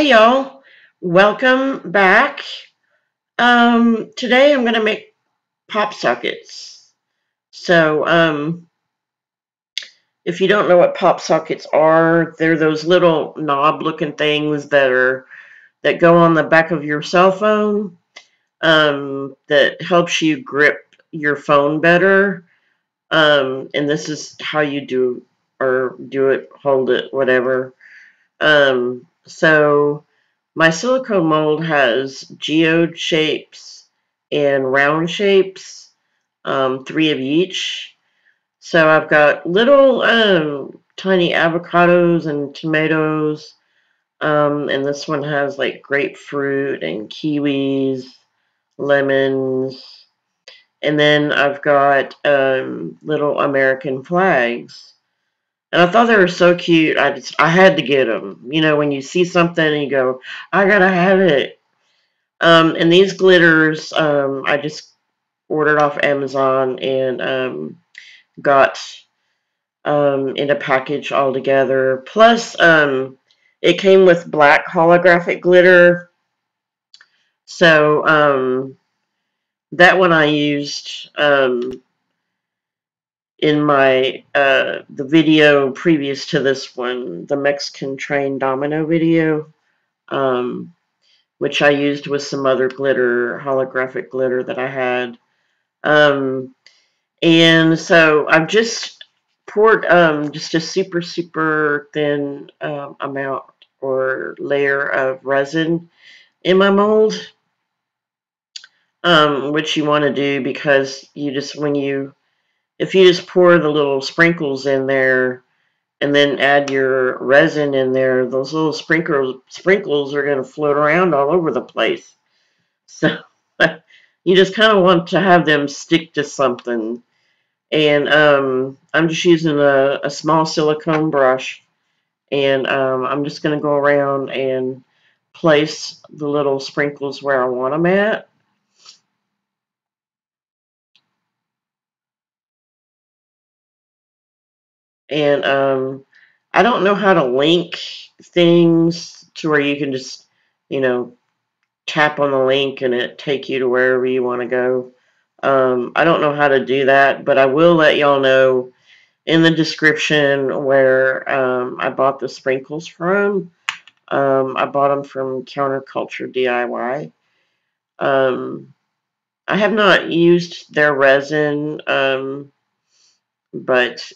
Hey y'all, welcome back. Today I'm gonna make pop sockets. So, if you don't know what pop sockets are, they're those little knob-looking things that go on the back of your cell phone. That helps you grip your phone better. And this is how you do it, hold it, whatever. So my silicone mold has geode shapes and round shapes, three of each. So I've got little tiny avocados and tomatoes, and this one has like grapefruit and kiwis, lemons, and then I've got little American flags. And I thought they were so cute. I had to get them. You know, when you see something and you go, I gotta have it. And these glitters, I just ordered off Amazon and got in a package all together. Plus, it came with black holographic glitter. So that one I used in my the video previous to this one, the Mexican train domino video, um, which I used with some other glitter, holographic glitter that I had. Um, and so I've just poured just a super thin amount or layer of resin in my mold, which you want to do because you just if you just pour the little sprinkles in there and then add your resin in there, those little sprinkles are going to float around all over the place. So you just kind of want to have them stick to something. And I'm just using a small silicone brush, and I'm just going to go around and place the little sprinkles where I want them at. And I don't know how to link things to where you can just, you know, tap on the link and it take you to wherever you want to go. I don't know how to do that, but I will let y'all know in the description where I bought the sprinkles from. I bought them from Counterculture DIY. I have not used their resin, but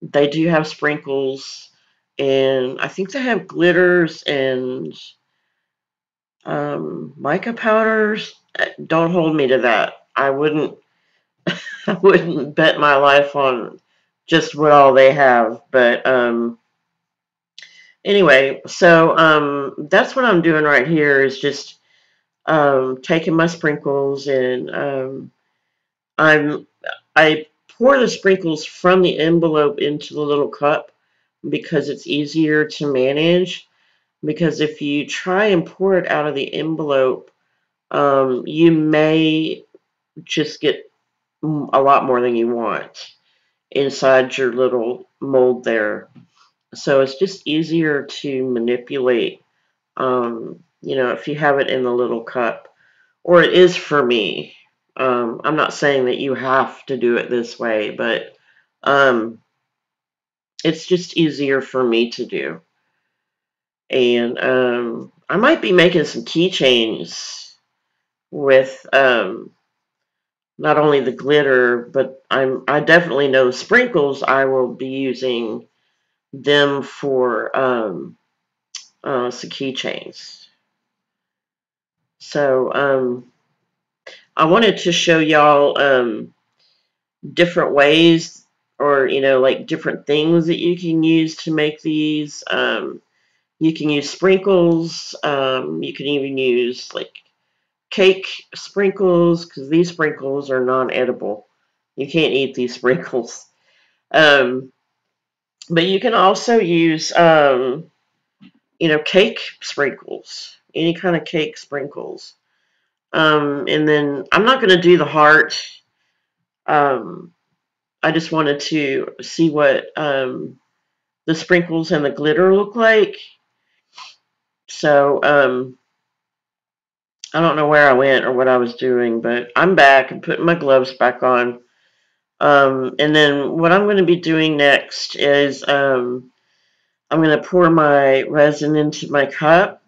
they do have sprinkles, and I think they have glitters and mica powders. Don't hold me to that. I wouldn't. I wouldn't bet my life on just what all they have, but anyway, so that's what I'm doing right here is just taking my sprinkles and I'm I pour the sprinkles from the envelope into the little cup because it's easier to manage. Because if you try and pour it out of the envelope, you may just get a lot more than you want inside your little mold there. So it's just easier to manipulate, you know, if you have it in the little cup. Or it is for me. I'm not saying that you have to do it this way, but um, it's just easier for me to do. And I might be making some keychains with not only the glitter, but I definitely know sprinkles. I will be using them for some keychains. So I wanted to show y'all different ways or, you know, like different things that you can use to make these. You can use sprinkles. You can even use like cake sprinkles because these sprinkles are non-edible. You can't eat these sprinkles. Um, but you can also use, you know, cake sprinkles, any kind of cake sprinkles. And then I'm not going to do the heart. Um, I just wanted to see what the sprinkles and the glitter look like. So, I don't know where I went or what I was doing, but I'm back and putting my gloves back on. And then what I'm going to be doing next is I'm going to pour my resin into my cup.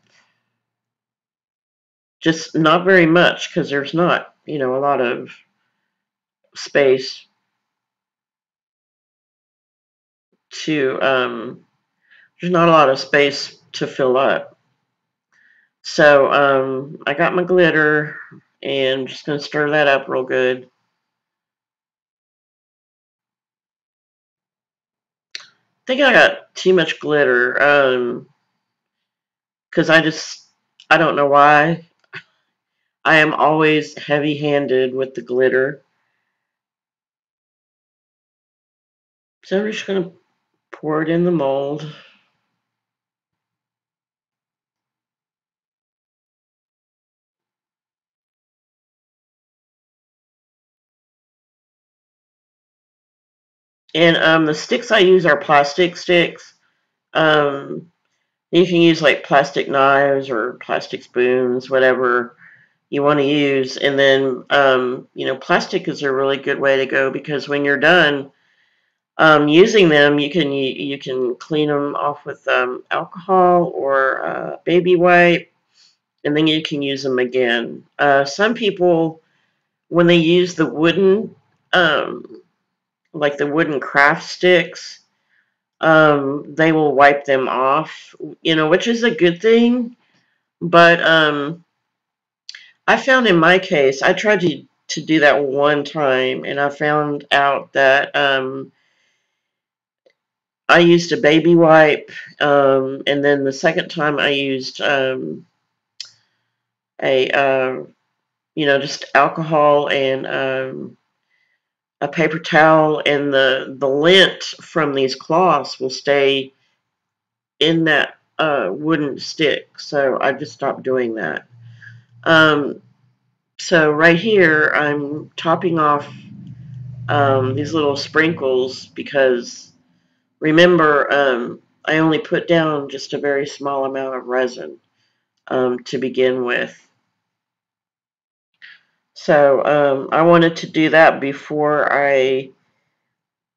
Just not very much because there's not, a lot of space to, there's not a lot of space to fill up. So I got my glitter and I'm just going to stir that up real good. I think I got too much glitter because I don't know why. I am always heavy-handed with the glitter. So I'm just going to pour it in the mold. And the sticks I use are plastic sticks. Um, you can use like plastic knives or plastic spoons, whatever you want to use. And then, plastic is a really good way to go because when you're done using them, you can clean them off with alcohol or baby wipe, and then you can use them again. Some people, when they use the wooden, like the wooden craft sticks, they will wipe them off, which is a good thing. But I found in my case, I tried to do that one time, and I found out that I used a baby wipe, and then the second time I used a just alcohol and a paper towel, and the lint from these cloths will stay in that wooden stick. So I just stopped doing that. So right here, I'm topping off these little sprinkles because remember, I only put down just a very small amount of resin to begin with. So I wanted to do that before I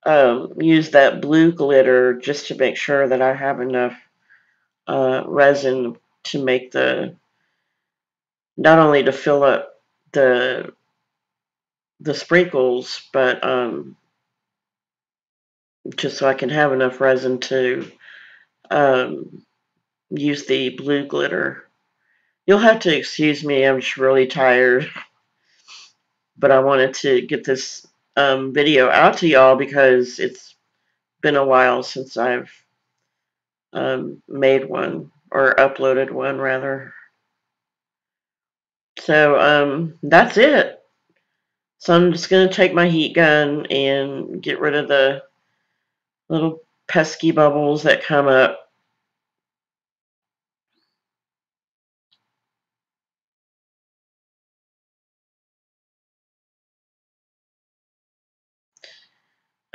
use that blue glitter, just to make sure that I have enough resin to make not only to fill up the sprinkles, but just so I can have enough resin to um, use the blue glitter. You'll have to excuse me, I'm just really tired, but I wanted to get this video out to y'all because it's been a while since I've made one, or uploaded one rather. So that's it. So I'm just going to take my heat gun and get rid of the little pesky bubbles that come up.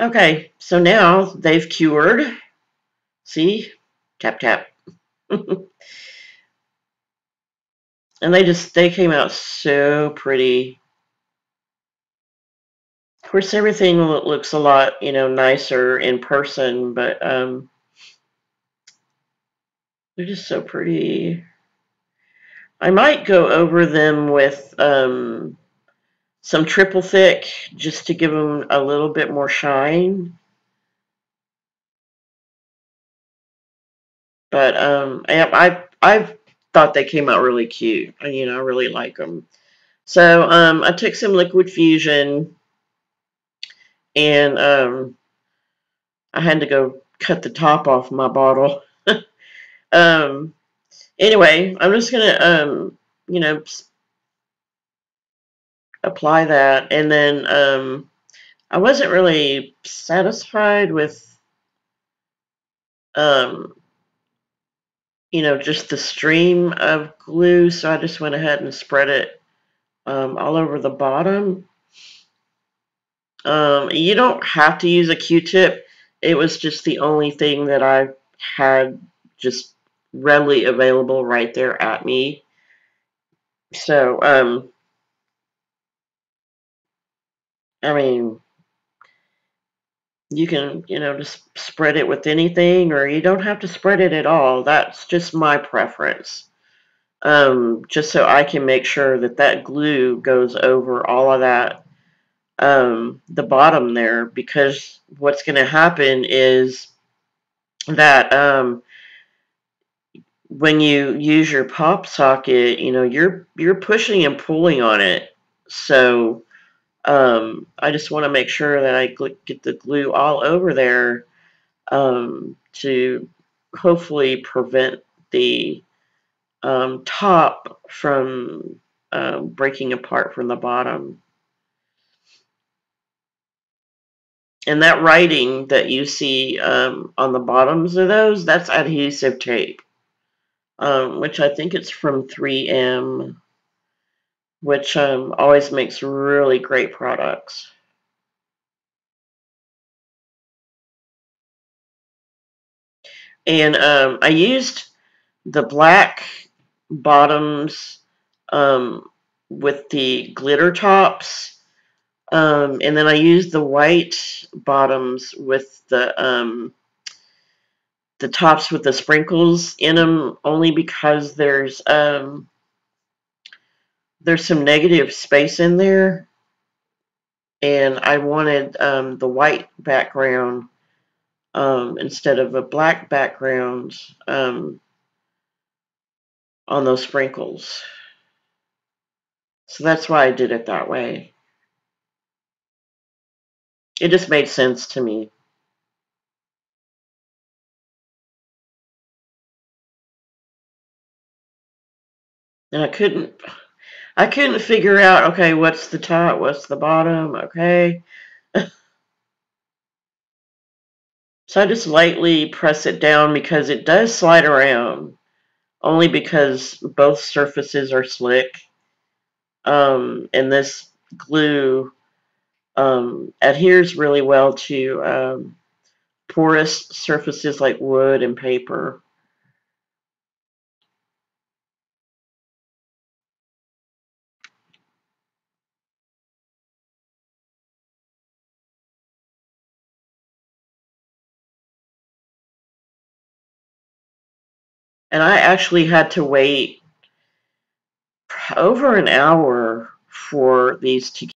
Okay, so now they've cured. See? Tap, tap. And they came out so pretty. Of course, everything looks a lot, nicer in person, but they're just so pretty. I might go over them with some triple thick just to give them a little bit more shine. But I've thought they came out really cute. I really like them. So I took some liquid fusion, and I had to go cut the top off my bottle. um, anyway, I'm just gonna apply that, and then I wasn't really satisfied with um, just the stream of glue, so I just went ahead and spread it all over the bottom. You don't have to use a Q-tip. It was just the only thing that I had just readily available right there at me. So, I mean, you can, just spread it with anything, or you don't have to spread it at all. That's just my preference. Just so I can make sure that that glue goes over all of that, the bottom there, because what's going to happen is that, when you use your pop socket, you're pushing and pulling on it. So, I just want to make sure that I get the glue all over there, to hopefully prevent the, top from, breaking apart from the bottom. And that writing that you see, on the bottoms of those, that's adhesive tape, which I think it's from 3M, which, always makes really great products. And, I used the black bottoms, um, with the glitter tops, and then I used the white bottoms with the tops with the sprinkles in them, only because there's some negative space in there, and I wanted, the white background, instead of a black background, on those sprinkles. So that's why I did it that way. It just made sense to me. And I couldn't figure out, okay, what's the top, what's the bottom, okay. So I just lightly press it down because it does slide around, only because both surfaces are slick. And this glue, adheres really well to, porous surfaces like wood and paper. And I actually had to wait over an hour for these to